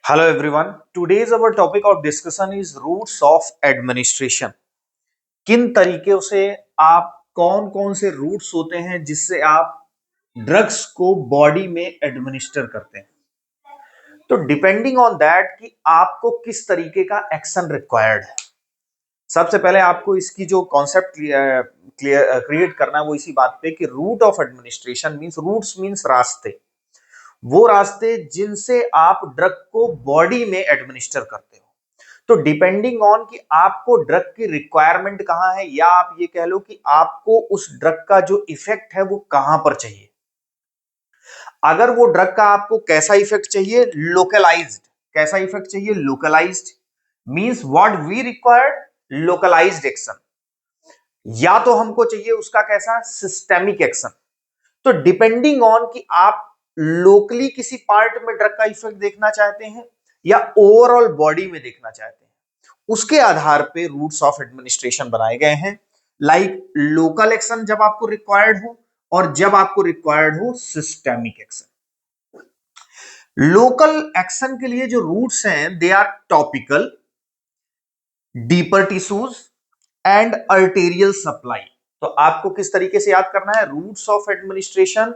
Hello everyone. Today's our topic of discussion is routes of administration. किन तरीके से आप कौन कौन से रूट्स होते हैं जिससे आप ड्रग्स को बॉडी में एडमिनिस्टर करते हैं। तो डिपेंडिंग ऑन दैट कि आपको किस तरीके का एक्शन रिक्वायर्ड है। सबसे पहले आपको इसकी जो कॉन्सेप्ट क्रिएट करना है वो इसी बात पे कि route of administration means routes means रास्ते, वो रास्ते जिनसे आप ड्रग को बॉडी में एडमिनिस्टर करते हो। तो डिपेंडिंग ऑन कि आपको ड्रग की रिक्वायरमेंट कहां है, या आप ये कह लो कि आपको उस ड्रग का जो इफेक्ट है वो कहां पर चाहिए। अगर वो ड्रग का आपको कैसा इफेक्ट चाहिए, लोकलाइज्ड, कैसा इफेक्ट चाहिए, localised means what we required, localised action. या तो हमको चाहिए उसका कैसा, सिस्टेमिक एक्शन। तो डिपेंडिंग ऑन कि आप लोकली किसी पार्ट में ड्रग का इफेक्ट देखना चाहते हैं या ओवरऑल बॉडी में देखना चाहते हैं, उसके आधार पे रूट्स ऑफ एडमिनिस्ट्रेशन बनाए गए हैं। लाइक लोकल एक्शन जब आपको रिक्वायर्ड हो, और जब आपको रिक्वायर्ड हो सिस्टेमिक एक्शन। लोकल एक्शन के लिए जो रूट्स हैं they are topical, deeper tissues and arterial supply. तो आपको किस तरीके से याद करना है, रूट्स ऑफ एडमिनिस्ट्रेशन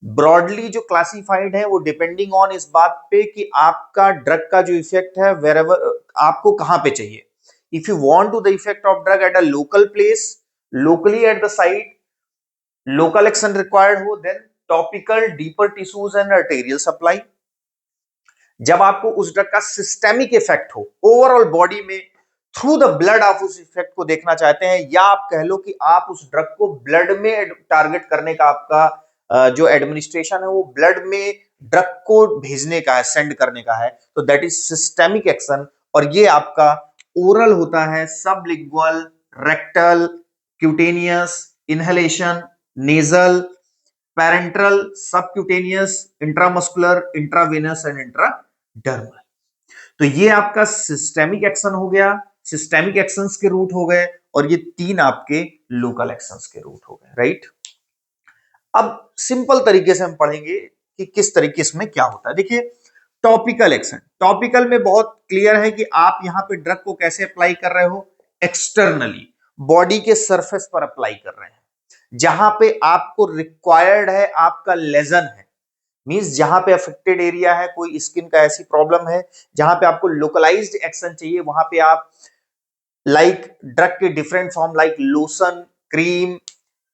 ब्रॉडली जो क्लासिफाइड है वो डिपेंडिंग ऑन इस बात पे कि आपका ड्रग का जो इफेक्ट है वेरेवर आपको कहां पे चाहिए। If you want to the effect of drug at a local place, locally at the site, local action required हो, then topical, deeper tissues and arterial supply. जब आपको उस ड्रग का सिस्टेमिक इफेक्ट हो, ओवरऑल बॉडी में through the blood आप उस effect को देखना चाहते हैं, या आप कह लो कि आप उस ड्रग को ब्लड में टारगेट करने का आपका जो एडमिनिस्ट्रेशन है वो ब्लड में ड्रग को भेजने का है, सेंड करने का है, तो दैट इज सिस्टेमिक एक्शन। और ये आपका ओरल होता है, sublingual, rectal, cutaneous, inhalation, nasal, parenteral, subcutaneous, intramuscular, intravenous and intradermal. तो ये आपका सिस्टेमिक एक्शन हो गया, सिस्टेमिक एक्शंस के रूट हो गए, और ये तीन आपके लोकल एक्शंस के रूट हो गए, राइट। अब सिंपल तरीके से हम पढ़ेंगे कि किस तरीके इसमें क्या होता है। देखिए, टॉपिकल एक्शन, टॉपिकल में बहुत क्लियर है कि आप यहां पे ड्रग को कैसे अप्लाई कर रहे हो, एक्सटर्नली, बॉडी के सरफेस पर अप्लाई कर रहे हैं। जहां पे आपको रिक्वायर्ड है, आपका लेजन है, मींस जहां पे अफेक्टेड एरिया है, कोई स्किन का ऐसी प्रॉब्लम है जहां पे आपको लोकलाइज्ड एक्शन चाहिए, वहां पे आप लाइक ड्रग के different form like lotion, cream,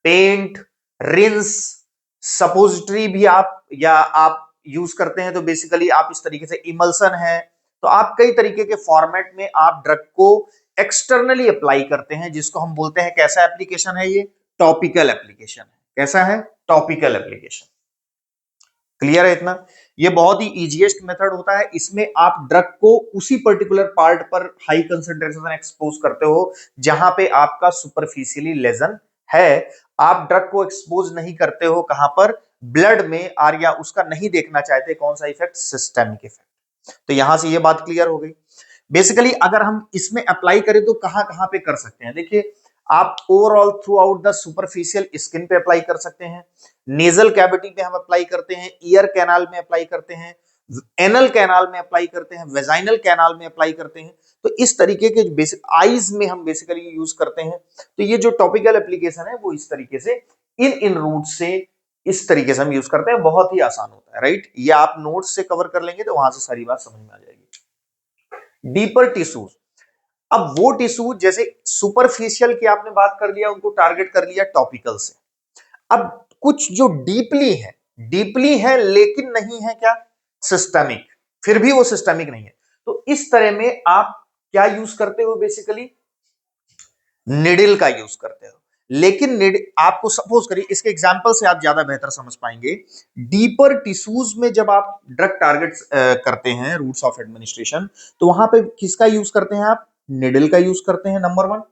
paint, rinse, suppository भी आप या आप यूज करते हैं। तो बेसिकली आप इस तरीके से इमल्सन है, तो आप कई तरीके के फॉर्मेट में आप ड्रग को एक्सटर्नली अप्लाई करते हैं, जिसको हम बोलते हैं कैसा एप्लीकेशन है, ये टॉपिकल एप्लीकेशन है। कैसा है, टॉपिकल एप्लीकेशन। क्लियर है इतना। ये बहुत ही इजीएस्ट मेथड होता है, इसमें आप ड्रग को उसी पर्टिकुलर पार्ट पर हाई कंसंट्रेशन एक्सपोज करते हो जहां पे आपका सुपरफिशियली लेजन है। आप ड्रग को एक्सपोज नहीं करते हो कहां पर, ब्लड में, और या उसका नहीं देखना चाहते कौन सा इफेक्ट, सिस्टेमिक इफेक्ट। तो यहां से ये बात क्लियर हो गई। बेसिकली अगर हम इसमें अप्लाई करें तो कहां कहां पे कर सकते हैं, देखिए, आप overall through out the superficial skin पे अप्लाई कर सकते हैं, नेजल कैविटी पे हम अप्लाई करते हैं, ईयर कैनाल में अप्लाई करते हैं, एनल कैनाल में अप्लाई करते हैं, वेजाइनल कैनाल में अप्लाई करते हैं। तो इस तरीके के बेसिक आईज में हम बेसिकली यूज करते हैं। तो ये जो टॉपिकल एप्लीकेशन है वो इस तरीके से इन रूट से इस तरीके से हम यूज करते हैं। बहुत ही आसान होता है, राइट। ये आप नोट्स से कवर कर लेंगे तो वहां से सारी बात समझ में आ जाएगी। डीपर टिश्यूज, अब वो टिश्यू जैसे सुपरफिशियल की आपने बात कर लिया, उनको टारगेट कर लिया टॉपिकल से। अब कुछ जो डीपली है लेकिन नहीं है क्या, सिस्टमिक, फिर भी वो सिस्टमिक नहीं है। तो इस तरह में आप क्या यूज करते हो, बेसिकली निडिल का यूज करते हो। लेकिन आपको सपोज करिए, इसके एग्जांपल से आप ज्यादा बेहतर समझ पाएंगे। डीपर टिश्यूज में जब आप ड्रग टारगेट करते हैं, रूट्स ऑफ एडमिनिस्ट्रेशन, तो वहां पे किसका यूज करते हैं आप, निडिल का यूज करते हैं, नंबर वन।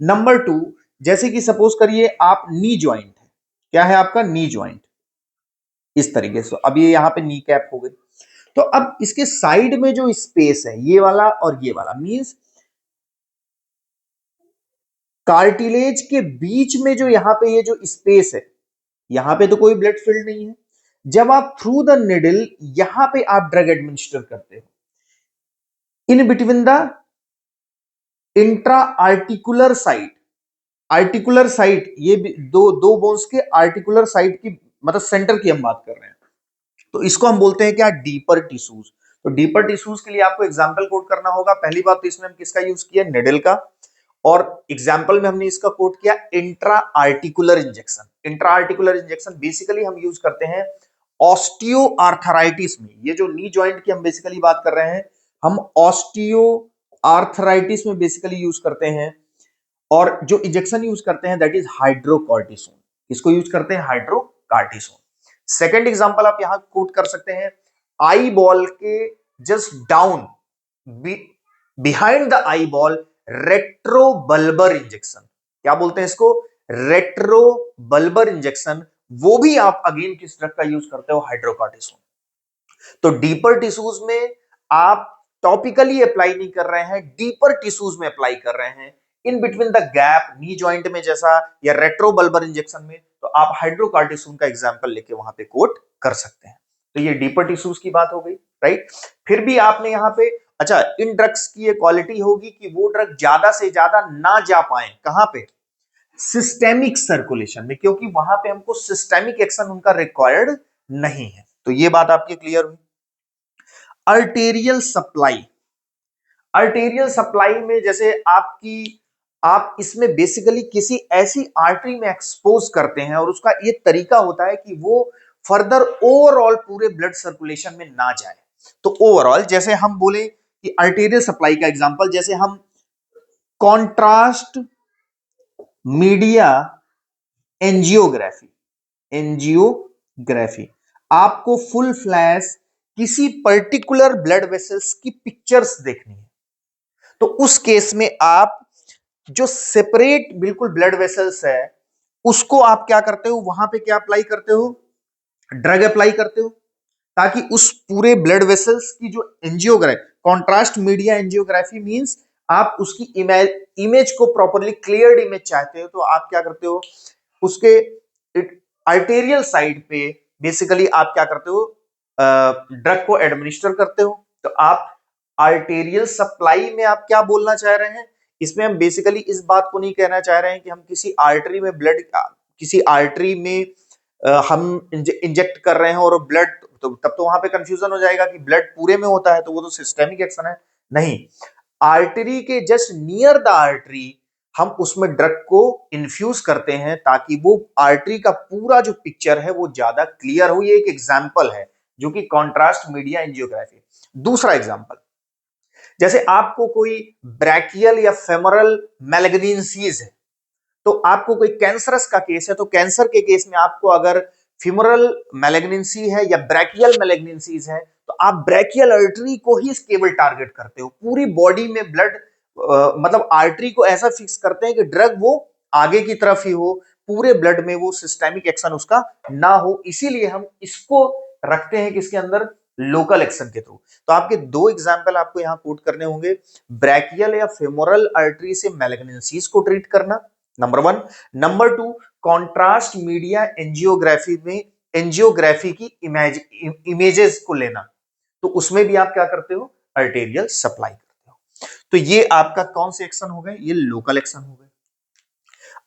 नंबर टू, जैसे कि सपोज करिए आप नी ज्वाइंट है, क्या है आपका, नी ज्वाइंट, इस तरीके से। अब ये यहां पे नी कैप हो गई। तो अब इसके साइड में जो स्पेस है, ये वाला और ये वाला, मींस कार्टिलेज के बीच में जो यहां पे ये जो स्पेस है, यहां पे तो कोई ब्लड फील्ड नहीं है। जब आप थ्रू द निडल यहां पे आप ड्रग एडमिनिस्टर करते हो, in between the intra articular site. Articular site ये दो दो बोन्स के आर्टिकुलर साइट की मतलब सेंटर की हम बात कर रहे हैं, तो इसको हम बोलते हैं क्या, डीपर टिश्यूज। तो डीपर टिश्यूज के लिए आपको एग्जांपल कोट करना होगा। पहली बात तो इसमें हम किसका यूज किया, निडल का, और एग्जांपल में हमने इसका कोट किया intra articular injection. Intra articular injection basically हम यूज करते हैं ऑस्टियो आर्थराइटिस में। ये जो नी जॉइंट की हम बेसिकली बात कर रहे हैं, हम ऑस्टियो आर्थराइटिस में बेसिकली यूज करते हैं। और जो इंजेक्शन यूज करते हैं दैट इज हाइड्रोकॉर्टिसोन। इसको यूज करते हैं हाइड्रोकॉर्टिसोन। सेकेंड एग्जांपल आप यहां कोट कर सकते हैं, आई बॉल के just down behind the eye ball retrobulbar injection. क्या बोलते हैं इसको, रेट्रोबल्बर इंजेक्शन। वो भी आप अगेन किस ड्रग का यूज करते हो, हाइड्रोकॉर्टिसोन। तो डीपर टिश्यूज में आप टॉपिकली अप्लाई नहीं कर रहे हैं, डीपर टिश्यूज में अप्लाई कर रहे हैं, in between the gap, knee joint में जैसा, या रेट्रोबल्बर इंजेक्शन में, तो आप हाइड्रोकॉर्टिसोन का एग्जांपल लेके वहां पे कोट कर सकते हैं। तो ये डीपर टिश्यूज की बात हो गई, राइट। फिर भी आपने यहां पे, अच्छा, इन ड्रग्स की ये क्वालिटी होगी कि वो ड्रग ज्यादा से ज्यादा ना जा पाए कहां पे, सिस्टेमिक सर्कुलेशन में, क्योंकि वहां पे हमको सिस्टेमिक एक्शन उनका रिक्वायर्ड नहीं है। तो ये बात आपकी क्लियर हुई। अर्टेरियल सप्लाई। अर्टेरियल सप्लाई में जैसे आप इसमें बेसिकली किसी ऐसी आर्टरी में एक्सपोज करते हैं, और उसका ये तरीका होता है कि वो फर्दर ओवरऑल पूरे ब्लड सर्कुलेशन में ना जाए। तो ओवरऑल जैसे हम बोले कि अर्टेरियल सप्लाई का एग्जांपल, जैसे हम कॉन्ट्रास्ट मीडिया एंजियोग्राफी, एंजियोग्राफी, आपको फुल फ्लैश किसी पर्टिकुलर ब्लड वेसल्स की पिक्चर्स देखनी है, तो उस केस में आप जो सेपरेट बिल्कुल ब्लड वेसल्स है, उसको आप क्या करते हो, वहां पे क्या अप्लाई करते हो, ड्रग अप्लाई करते हो, ताकि उस पूरे ब्लड वेसल्स की जो angiography, contrast media angiography means आप उसकी इमेज को प्रॉपरली क्लियर्ड इमेज चाहते हो, तो आप क्या करते हो, उसके आर्टेरियल साइड पे बेसिकली आप क्या करते हो, ड्रग को एडमिनिस्टर करते हो। तो आप आर्टेरियल सप्लाई में आप क्या बोलना चाह रहे हैं, इसमें हम बेसिकली इस बात को नहीं कहना चाह रहे हैं कि हम किसी आर्टरी में ब्लड, किसी आर्टरी में हम इंजेक्ट कर रहे हैं और ब्लड, तो तब तो वहां पे कंफ्यूजन हो जाएगा कि ब्लड पूरे में होता है, तो वो तो सिस्टेमिक एक्शन है। नहीं, आर्टरी के जस्ट नियर द आर्टरी हम उसमें ड्रग को इन्फ्यूज करते हैं, ताकि वो आर्टरी का पूरा जो पिक्चर है वो ज्यादा क्लियर हो। ये एक एग्जाम्पल है जो कि कॉन्ट्रास्ट मीडिया एंजियोग्राफी। दूसरा एग्जाम्पल, जैसे आपको कोई ब्रैकियल या फेमोरल मैलिग्नेंसीज है, तो आपको कोई कैंसरस का केस है, तो कैंसर के केस में आपको अगर फिमोरल मैलिग्नेंसी है या ब्रैकियल मैलिग्नेंसीज है, तो आप ब्रैकियल आर्टरी को ही केवल टारगेट करते हो। पूरी बॉडी में ब्लड मतलब आर्टरी को ऐसा फिक्स करते हैं कि ड्रग वो आगे की तरफ ही हो, पूरे ब्लड में वो सिस्टेमिक एक्शन उसका ना हो। इसीलिए हम इसको रखते हैं किसके अंदर, लोकल एक्शन के थ्रू। तो आपके दो एग्जाम्पल आपको यहां कोट करने होंगे, ब्रैकियल या फेमोरल आर्टरी से मैलिग्नेंसीज को ट्रीट करना, number one. Number two, contrast media angiography में एंजियोग्राफी की इमेजेस को लेना, तो उसमें भी आप क्या करते हो, अर्टेरियल सप्लाई करते हो। तो ये आपका कौन से एक्शन हो गए, ये लोकल एक्शन हो गए।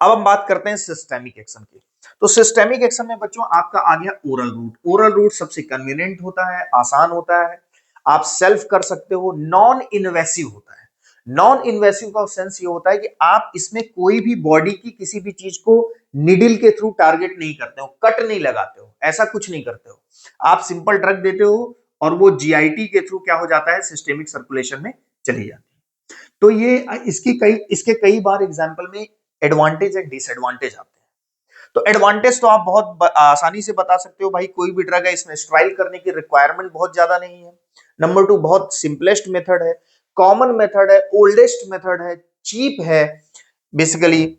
अब हम बात करते हैं सिस्टेमिक एक्शन की। तो सिस्टेमिक एक्शन में बच्चों आपका आ गया ओरल रूट। ओरल रूट सबसे कन्वीनियंट होता है, आसान होता है, आप सेल्फ कर सकते हो, नॉन इन्वेसिव होता है। नॉन इन्वेसिव का सेंस ये होता है कि आप इसमें कोई भी बॉडी की किसी भी चीज को निडिल के थ्रू टारगेट नहीं करते हो, कट नहीं लगाते हो, ऐसा कुछ नहीं करते हो। आप सिंपल ड्रग देते हो और वो जीआईटी के थ्रू क्या हो जाता है, सिस्टेमिक सर्कुलेशन में चली जाती है। तो ये इसके कई बार एग्जाम्पल में एडवांटेज एंड डिसएडवांटेज आते हैं। तो एडवांटेज तो आप बहुत आसानी से बता सकते हो, भाई कोई भी ड्रग है इसमें स्ट्राइल करने की रिक्वायरमेंट बहुत ज्यादा नहीं है। नंबर टू, बहुत सिंपलेस्ट मेथड है, कॉमन मेथड है, ओल्डेस्ट मेथड है, चीप है बेसिकली।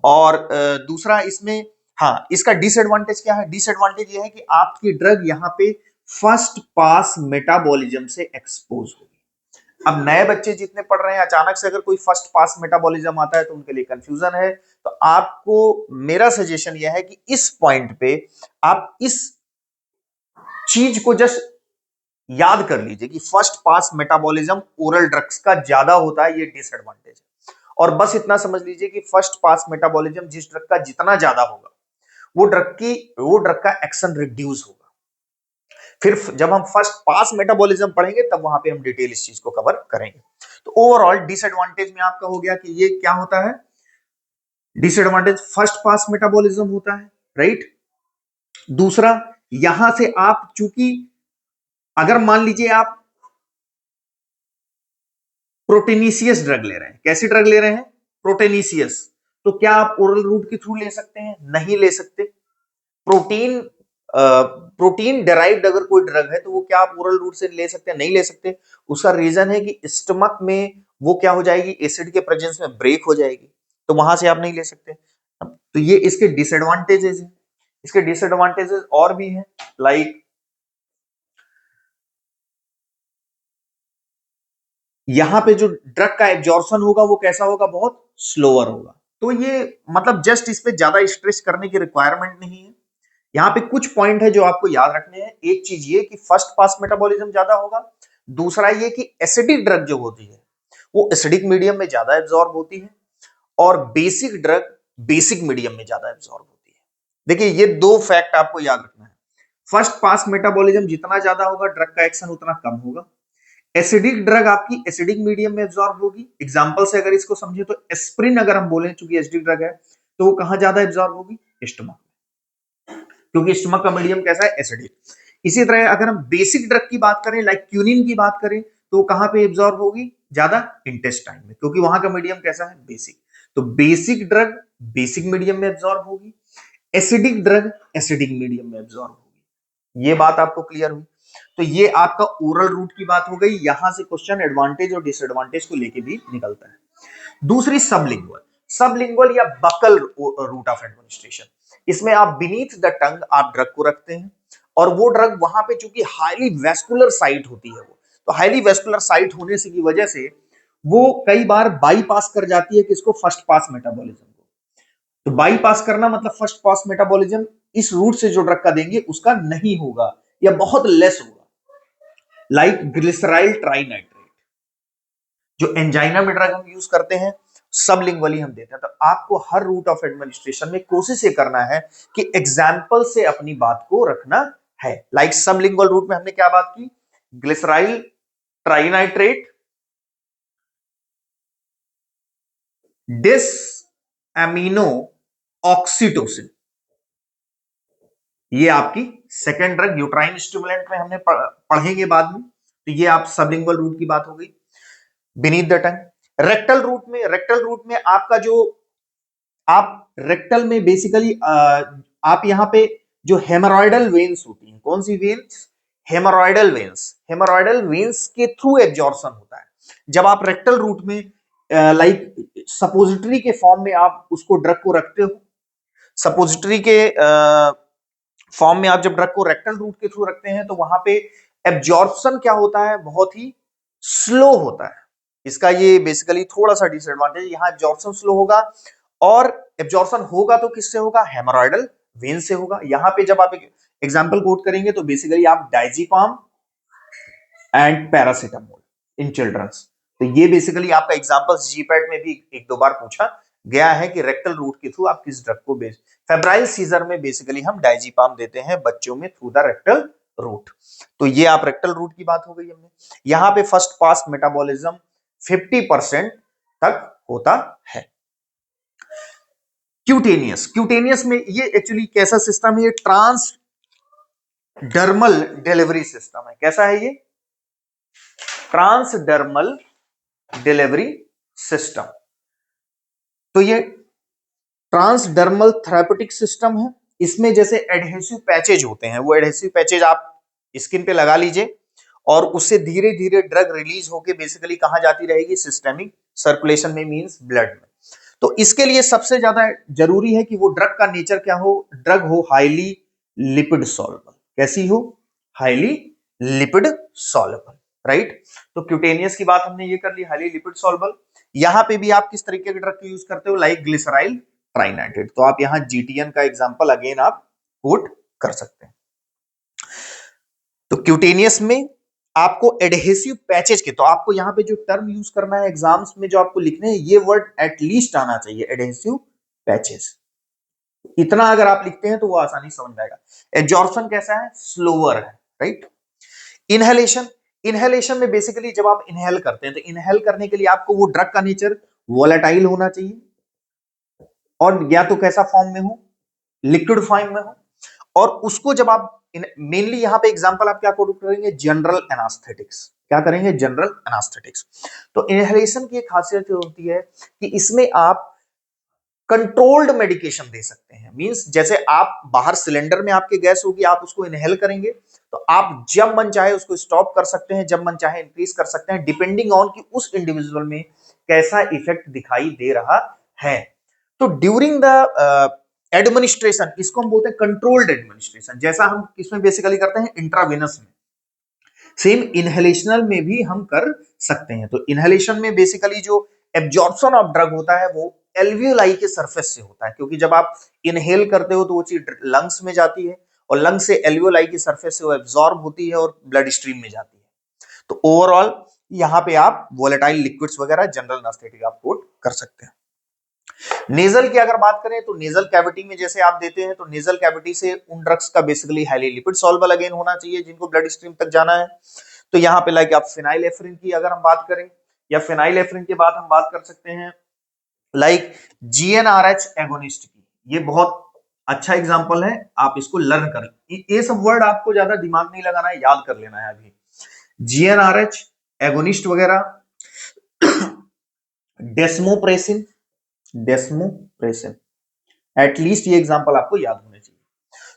और दूसरा इसमें, हाँ, इसका डिसएडवांटेज क्या है, डिसएडवांटेज ये है कि आपकी ड्रग यहाँ पे फर्स्ट पास मेटाबॉलिज्म से एक्सपोज होगी। अब नए बच्चे जितने पढ़ रहे हैं, अचानक से अगर कोई फर्स्ट पास मेटाबॉलिज्म आता है तो उनके लिए कंफ्यूजन है। तो आपको मेरा सजेशन यह है कि इस पॉइंट पे आप इस चीज को जस्ट याद कर लीजिए कि first pass metabolism oral drugs का ज्यादा होता है, ये डिसएडवांटेज है। और बस इतना समझ लीजिए कि फर्स्ट पास मेटाबॉलिज्म जिस ड्रग का जितना ज्यादा होगा वो ड्रग का एक्शन रिड्यूस होगा। फिर जब हम फर्स्ट पास मेटाबॉलिज्म पढ़ेंगे तब वहां पे हम डिटेल इस चीज को कवर करेंगे। तो ओवरऑल डिसएडवांटेज में आपका हो गया कि ये क्या होता है, डिसएडवांटेज फर्स्ट पास मेटाबॉलिज्म होता है, राइट। दूसरा, यहां से आप चूंकि अगर मान लीजिए आप प्रोटेनिशियस ड्रग ले रहे हैं, कैसी ड्रग ले रहे हैं, प्रोटेनिशियस, तो क्या आप ओरल रूट के थ्रू ले सकते हैं, नहीं ले सकते। प्रोटीन प्रोटीन डेराइव्ड अगर कोई ड्रग है तो वो क्या आप ओरल रूट से ले सकते हैं, नहीं ले सकते। उसका रीजन है कि स्टमक में वो क्या हो जाएगी, एसिड के प्रेजेंस में ब्रेक हो जाएगी, तो वहां से आप नहीं ले सकते। तो ये इसके डिसएडवांटेजेस हैं। इसके डिसएडवांटेजेस और भी हैं, लाइक यहां पे जो ड्रग का एब्जॉर्प्शन होगा वो कैसा होगा, बहुत स्लोअर होगा। तो ये मतलब जस्ट इस पे ज्यादा स्ट्रेस करने की रिक्वायरमेंट नहीं है। यहाँ पे कुछ पॉइंट है जो आपको याद रखने हैं। एक चीज ये कि फर्स्ट पास मेटाबॉलिज्म ज्यादा होगा। दूसरा ये कि एसिडिक ड्रग जो होती है वो एसिडिक मीडियम में ज्यादा एब्जॉर्ब होती है, और बेसिक ड्रग बेसिक मीडियम में ज्यादा एब्जॉर्ब होती है। देखिए ये दो फैक्ट आपको याद रखना है। फर्स्ट पास मेटाबॉलिज्म जितना ज्यादा होगा ड्रग का एक्शन उतना कम होगा। एसिडिक ड्रग आपकी एसिडिक मीडियम में एब्जॉर्ब होगी। एग्जांपल से अगर इसको समझे तो एस्प्रिन अगर हम बोलें, चूंकि एसिडिक ड्रग है तो वो कहां ज्यादा एब्जॉर्ब होगी, स्टमक, क्योंकि स्टमक का मीडियम कैसा है, एसिडिक। इसी तरह अगर हम बेसिक ड्रग की बात करें, लाइक क्यूनिन की बात करें, तो कहां पे एब्जॉर्ब होगी ज्यादा, इंटेस्टाइन में, क्योंकि वहां का मीडियम कैसा है, बेसिक। तो बेसिक ड्रग बेसिक मीडियम में एब्जॉर्ब होगी, एसिडिक ड्रग एसिडिक मीडियम में एब्जॉर्ब होगी। ये बात आपको क्लियर हुई। तो ये आपका ओरल रूट की बात हो गई। यहां से क्वेश्चन एडवांटेज और डिसएडवांटेज को लेके भी निकलता है। दूसरी सबलिंगुअल, सबलिंगुअल या बकल रूट ऑफ एडमिनिस्ट्रेशन। इसमें आप बीनीथ द टंग आप ड्रग को रखते हैं, और वो ड्रग वहां पे चूंकि हाईली वेस्कुलर साइट होती है, वो तो हाईली वेस्कुलर साइट होने से की वजह से वो कई बार बाईपास कर जाती है किसको, फर्स्ट पास मेटाबॉलिज्म को। तो बाईपास करना मतलब फर्स्ट पास मेटाबॉलिज्म इस रूट से जो ड्रग का देंगे उसका नहीं होगा या बहुत लेस होगा, लाइक ग्लिसराइल ट्राइनाइट्रेट जो एंजाइना में ड्रग हम यूज करते हैं, सबलिंगुअली हम देते हैं। तो आपको हर रूट ऑफ एडमिनिस्ट्रेशन में कोशिश ये करना है कि एग्जाम्पल से अपनी बात को रखना है। लाइक सबलिंगुअल रूट में हमने क्या बात की, glyceryl trinitrate, desamino oxytocin, ये आपकी सेकेंड ड्रग यूट्राइन स्टिमुलेंट में हमने पढ़ेंगे बाद में। तो ये आप सबलिंगुअल रूट की बात हो गई। Beneath the tongue rectal route में आपका जो आप रेक्टल में बेसिकली आप यहां पे जो हेमोरॉयडल वेन्स होती हैं, कौन सी वेन्स, हेमोरॉयडल वेन्स के थ्रू एब्जॉर्प्शन होता है। जब आप रेक्टल रूट में लाइक सपोजिटरी के फॉर्म में आप उसको ड्रग को रखते हो, सपोजिटरी के फॉर्म में आप जब ड्रग को रेक्टल रूट के थ्रू रखते हैं तो वहां पे एब्जॉर्प्शन क्या होता है, बहुत ही स्लो होता है। इसका ये बेसिकली थोड़ा सा डिसएडवांटेज, यहां एब्जॉर्प्शन स्लो होगा, और एब्जॉर्प्शन होगा तो किससे होगा, हेमोरॉयडल वेन से होगा। यहां पे जब आप एग्जांपल कोट करेंगे तो बेसिकली आप डायजीपाम एंड पैरासिटामोल इन चिल्ड्रंस। तो ये बेसिकली आपका एग्जांपल्स जीपैट में भी एक दो बार पूछा गया है कि रेक्टल रूट के थ्रू आप किस ड्रग को फेब्राइल सीजर में बेसिकली हम डायजीपाम देते हैं बच्चों में थ्रू द रेक्टल रूट। तो ये आप रेक्टल रूट की बात हो गई हमने। यहां पे फर्स्ट पास मेटाबॉलिज्म 50% तक होता है। क्यूटेनियस में ये एक्चुअली कैसा सिस्टम है, ये ट्रांसडर्मल डिलीवरी सिस्टम है। कैसा है ये, ट्रांसडर्मल डिलीवरी सिस्टम। तो ये ट्रांसडर्मल थेरापेटिक सिस्टम है। इसमें जैसे एडहेसिव पैचेज होते हैं, वो एडहेसिव पैचेज आप स्किन पे लगा लीजिए, और उससे धीरे धीरे ड्रग रिलीज होके बेसिकली कहां जाती रहेगी, सिस्टेमिक सर्कुलेशन में, मींस ब्लड में। तो इसके लिए सबसे ज्यादा जरूरी है कि वो ड्रग का नेचर क्या हो, ड्रग हो हाईली लिपिड सॉल्युबल। कैसी हो, हाईली लिपिड सॉल्युबल, राइट। तो क्यूटेनियस की बात हमने ये कर ली, हाईली लिपिड सॉल्युबल। यहां पे भी आप किस तरीके के ड्रग का यूज करते हो, लाइक ग्लिसराइल ट्राइनाइट्रेट। तो आप यहां जीटीएन का एग्जांपल अगेन आप कोट कर सकते हैं। तो क्यूटेनियस में आपको एडहेसिव पैचेज के, तो आपको यहां पे जो टर्म यूज करना है एग्जाम्स में, जो आपको लिखने हैं, ये वर्ड एटलीस्ट आना चाहिए, एडहेसिव पैचेज। इतना अगर आप लिखते हैं तो वो आसानी से समझ जाएगा। एब्जॉर्प्शन कैसा है, स्लोअर है, राइट। इनहेलेशन, इनहेलेशन में बेसिकली जब आप इनहेल करते हैं तो इनहेल करने के लिए आपको वो ड्रग का नेचर वोलेटाइल होना चाहिए, और या तो कैसा फॉर्म में हो, लिक्विड फॉर्म में हो, और उसको जब आप मेनली यहां पे एग्जांपल आप क्या कोट करेंगे, जनरल एनास्थेटिक्स, क्या करेंगे, जनरल एनास्थेटिक्स। तो इनहेलेशन की एक खासियत होती है कि इसमें आप कंट्रोल्ड मेडिकेशन दे सकते हैं। मींस जैसे आप बाहर सिलेंडर में आपके गैस होगी, आप उसको इनहेल करेंगे तो आप जब मन चाहे उसको स्टॉप कर सकते हैं, जब मन चाहे इंक्रीज कर सकते हैं, डिपेंडिंग ऑन कि उस इंडिविजुअल में कैसा इफेक्ट दिखाई दे रहा है। तो ड्यूरिंग द एडमिनिस्ट्रेशन, इसको हम बोलते हैं कंट्रोल्ड एडमिनिस्ट्रेशन, जैसा हम इसमें बेसिकली करते हैं इंट्रावेनस में, सेम इनहेलेशनल में भी हम कर सकते हैं। तो इनहेलेशन में बेसिकली जो एब्जॉर्प्शन ऑफ ड्रग होता है वो एल्वियोलाई के सरफेस से होता है, क्योंकि जब आप इनहेल करते हो तो वो चीज लंग्स में जाती है, और लंग्स से एल्वियोलाई की सरफेस से वो एब्जॉर्ब होती है और ब्लड स्ट्रीम में जाती है। तो ओवरऑल यहां पे आप वोलेटाइल लिक्विड्स वगैरह जनरल एनास्थेटिक आप कोट कर सकते हैं। नेजल की अगर बात करें तो नेजल कैविटी में जैसे आप देते हैं, तो नेजल कैविटी से उन ड्रग्स का basically highly lipid soluble again होना चाहिए जिनको ब्लड स्ट्रीम तक जाना है। तो यहाँ पे लाइक आप फिनाइलेफ्रिन की अगर हम बात करें, या फिनाइलेफ्रिन के बाद हम बात कर सकते हैं लाइक जीएनआरएच एगोनिस्ट की, ये बहुत अच्छा एग्जांपल है, आप इसको लर्न कर, ये सब वर्ड आपको ज्यादा दिमाग नहीं लगाना है, याद कर लेना है अभी। जीएनआरएच एगोनिस्ट वगैरह, डेस्मोप्रेसिन, डेस्मोप्रेसिन, एटलीस्ट ये एग्जांपल आपको याद होने चाहिए।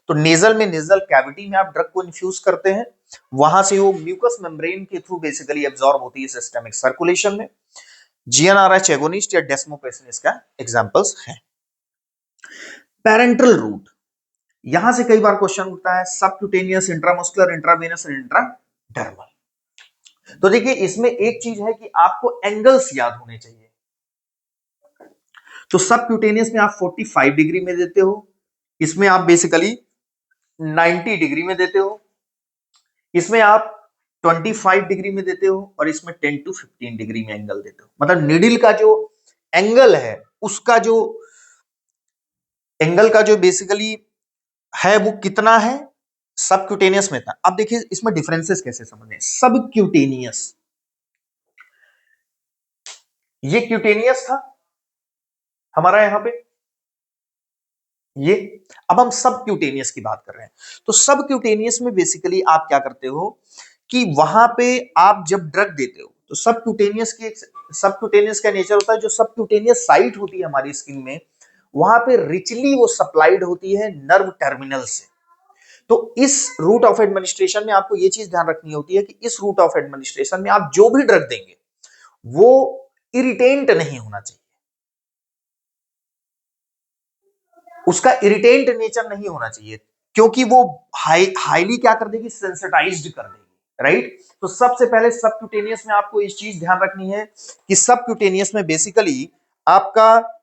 तो नेजल में, नेजल कैविटी में आप ड्रग को इन्फ्यूज करते हैं, वहां से वो म्यूकस मेम्ब्रेन के थ्रू बेसिकली एब्जॉर्ब होती है सिस्टेमिक सर्कुलेशन में। जीएनआरएच एगोनिस्ट या डेस्मोप्रेसिन इसका एग्जांपल्स हैं। पैरेंटल रूट, यहां से कई बार क्वेश्चन उठता है, सबक्यूटेनियस, इंट्रामस्कुलर, इंट्रावेनस और इंट्राडर्मल। तो देखिए इसमें एक चीज है कि आपको एंगल्स याद होने चाहिए। तो सबक्यूटेनियस में आप 45 डिग्री में देते हो, इसमें आप बेसिकली 90 डिग्री में देते हो, इसमें आप 25 डिग्री में देते हो, और इसमें 10 to 15 डिग्री में एंगल देते हो। मतलब निडिल का जो एंगल है, उसका जो एंगल का जो बेसिकली है वो कितना है, सबक्यूटेनियस में था। अब देखिए इसमें डिफरेंसेस कैसे समझें। सबक्यूटेनियस, ये क्यूटेनियस था हमारा यहां पे, ये, अब हम सबक्यूटेनियस की बात कर रहे हैं। तो सबक्यूटेनियस में बेसिकली आप क्या करते हो कि वहां पे आप जब ड्रग देते हो तो सबक्यूटेनियस का नेचर होता है, जो सबक्यूटेनियस साइट होती है हमारी स्किन में, वहां पे रिचली वो सप्लाइड होती है नर्व टर्मिनल से। तो इस रूट ऑफ एडमिनिस्ट्रेशन में आपको ये चीज ध्यान रखनी होती है कि इस रूट ऑफ एडमिनिस्ट्रेशन में आप जो भी ड्रग देंगे वो इरिटेंट नहीं होना चाहिए, उसका इरिटेंट नेचर नहीं होना चाहिए, क्योंकि वो हाईली क्या कर देगी, सेंसिटाइज्ड कर देगी, राइट। तो सबसे पहले सबक्यूटेनियस में आपको इस चीज ध्यान रखनी है कि सबक्यूटेनियस में बेसिकली आपका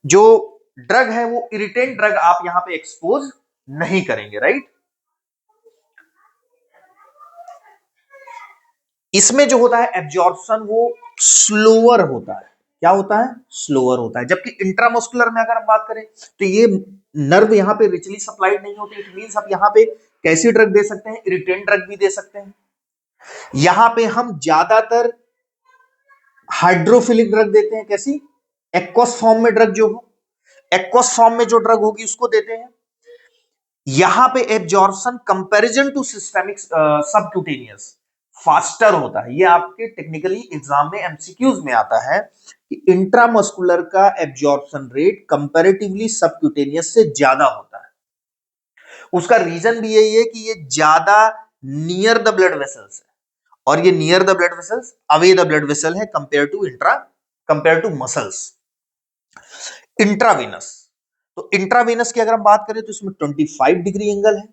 जो ड्रग है वो इरिटेंट ड्रग आप यहां पे एक्सपोज नहीं करेंगे, राइट। इसमें जो होता है एब्जॉर्प्शन वो स्लोअर होता है, क्या होता है, स्लोअर होता है। जबकि इंट्रामस्कुलर में अगर हम बात करें तो ये नर्व यहां पे रिचली सप्लाइड नहीं होती, इट मींस आप यहां पे कैसी ड्रग दे सकते हैं, इरिटेंट ड्रग भी दे सकते हैं। यहां पे हम ज्यादातर हाइड्रोफिलिक ड्रग देते हैं, कैसी, एक्वस फॉर्म में ड्रग जो हो, एक्वस फॉर्म में जो ड्रग होगी उसको देते हैं। यहां पे absorption comparison to systemic subcutaneous faster होता है। ये आपके टेक्निकली एग्जाम में एमसीक्यूज में आता है कि इंट्रामस्कुलर का एब्जॉर्प्शन रेट कंपैरेटिवली सबक्यूटेनियस से ज्यादा होता है। उसका रीजन भी यही है कि ये ज्यादा नियर द ब्लड वेसल्स है, और ये near the blood vessels, away the blood vessel है कंपेयर टू मसल्स। इंट्रावेनस, तो इंट्रावेनस की अगर हम बात करें तो इसमें 25 डिग्री एंगल है।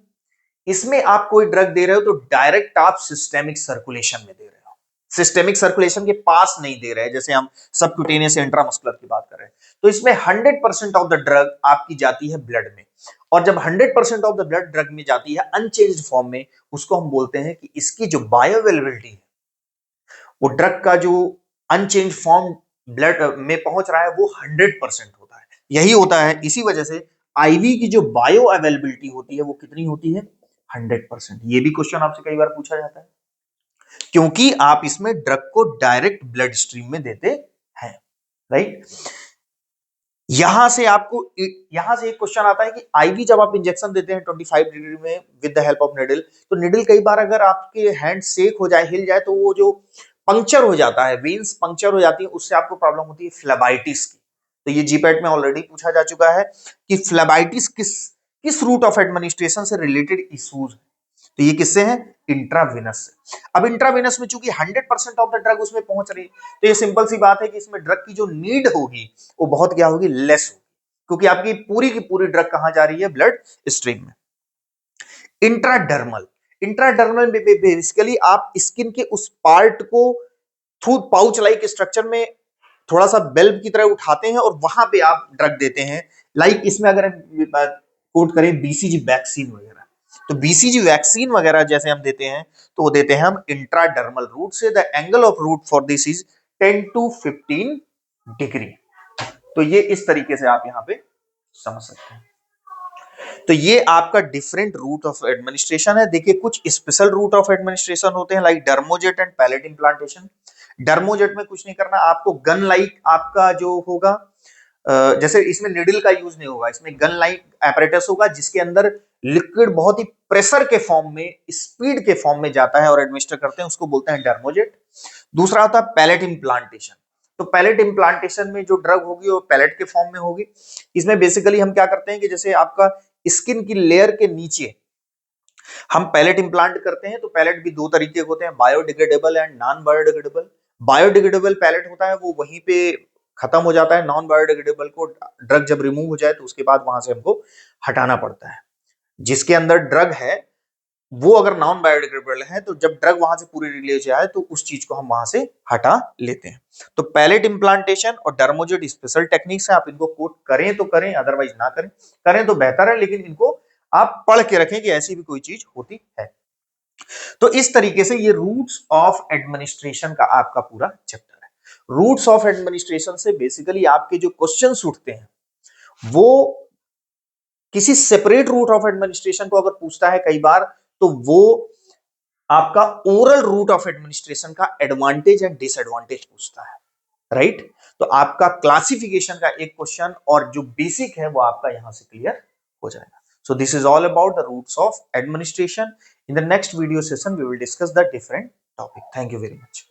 इसमें आप कोई ड्रग दे रहे हो तो डायरेक्ट आप सिस्टेमिक सर्कुलेशन में दे रहे हो, सिस्टेमिक सर्कुलेशन के पास नहीं दे रहे हैं, जैसे हम सबक्यूटेनियस इंट्रामस्कुलर की बात कर रहे हैं। तो इसमें 100% ऑफ द ड्रग आपकी जाती है ब्लड में, और जब 100% ऑफ द ब्लड ड्रग में जाती है अनचेंज्ड फॉर्म में, उसको हम बोलते हैं कि इसकी जो बायो अवेलेबिलिटी है, वो ड्रग का जो अनचेंज फॉर्म ब्लड में पहुंच रहा है वो 100% होता है। यही होता है, इसी वजह से आईवी की जो बायो अवेलेबिलिटी होती है वो कितनी होती है? 100%। ये भी क्वेश्चन आपसे कई बार पूछा जाता है, क्योंकि आप इसमें ड्रग को डायरेक्ट ब्लड स्ट्रीम में देते हैं, राइट। यहां से एक क्वेश्चन आता है कि आईवी जब आप इंजेक्शन देते हैं 25 डिग्री में with the help of needle, तो निडल कई बार अगर आपके हैंड सेक हो जाए, हिल जाए, तो वो जो पंक्चर हो जाता है, वेन्स पंक्चर हो जाती है, उससे आपको प्रॉब्लम होती है फ्लेबाइटिस की। तो ये जीपैट में ऑलरेडी पूछा जा चुका है कि फ्लेबाइटिस किस किस रूट ऑफ एडमिनिस्ट्रेशन से रिलेटेड इश्यूज है। तो ये किससे है? इंट्रावेनस से। अब इंट्रावेनस में चूंकि 100% ऑफ द ड्रग उसमें पहुंच रही है, तो ये सिंपल सी बात है कि इसमें ड्रग की जो नीड होगी वो बहुत क्या होगी? लेस होगी, क्योंकि आपकी पूरी की पूरी ड्रग कहां जा रही है? ब्लड स्ट्रीम में। इंट्राडर्मल, इंट्राडर्मल में बेसिकली आप स्किन के उस पार्ट को थ्रू पाउच लाइक स्ट्रक्चर में थोड़ा सा बेल्ब की तरह उठाते हैं और वहां पे आप ड्रग देते हैं। लाइक इसमें अगर कोट करें बीसीजी वैक्सीन वगैरह, तो बीसीजी वैक्सीन वगैरह जैसे हम देते हैं, तो वो देते हैं हम इंट्राडर्मल रूट से। The angle of route for this is 10 to 15 degree. तो ये इस तरीके से आप यहां पे समझ सकते हैं। तो ये आपका डिफरेंट रूट ऑफ एडमिनिस्ट्रेशन है। देखिए, कुछ स्पेशल रूट ऑफ एडमिनिस्ट्रेशन होते हैं, like dermojet and pellet implantation. Dermojet में कुछ नहीं करना आपको, गन लाइक आपका जो होगा, जैसे इसमें निडल का यूज नहीं होगा, इसमें गन लाइक एपरेटस होगा जिसके अंदर लिक्विड बहुत ही प्रेशर के फॉर्म में, स्पीड के फॉर्म में जाता है और एडमिनिस्टर करते हैं, उसको बोलते हैं डर्मोजेट। दूसरा होता है पैलेट इम्प्लांटेशन। तो पैलेट इम्प्लांटेशन में जो ड्रग होगी वो पैलेट के फॉर्म में होगी। इसमें बेसिकली हम क्या करते हैं कि जैसे आपका स्किन की लेयर के नीचे हम पैलेट इंप्लांट करते हैं, तो पैलेट भी दो तरीके के होते हैं, biodegradable and non biodegradable. Biodegradable pellet होता है वो वहीं पे खत्म हो जाता है, नॉन बायोडिग्रेडेबल को ड्रग जब रिमूव हो जाए तो उसके बाद वहां से हमको हटाना पड़ता है। जिसके अंदर ड्रग है वो अगर नॉन बायोडिग्रेडेबल है, तो जब ड्रग वहां से पूरी रिलीज जाए तो उस चीज को हम वहां से हटा लेते हैं। तो पैलेट इंप्लांटेशन और डर्मोजेट स्पेशल टेक्निक्स है, आप इनको कोट करें तो करें, अदरवाइज ना करें, करें तो बेहतर है, लेकिन इनको आप पढ़ के रखें कि ऐसी भी कोई चीज होती है। तो इस तरीके से ये रूट्स ऑफ एडमिनिस्ट्रेशन का आपका पूरा चैप्टर है। रूट्स ऑफ एडमिनिस्ट्रेशन से बेसिकली आपके जो क्वेश्चंस उठते हैं वो किसी सेपरेट रूट ऑफ एडमिनिस्ट्रेशन को अगर पूछता है कई बार, तो वो आपका ओरल रूट ऑफ एडमिनिस्ट्रेशन का एडवांटेज एंड डिसएडवांटेज पूछता है, राइट। तो आपका क्लासिफिकेशन का एक क्वेश्चन और जो बेसिक है वो आपका यहां से क्लियर हो जाएगा। So this is all about the roots of administration. In the next video session, we will discuss the different topic. Thank you very much.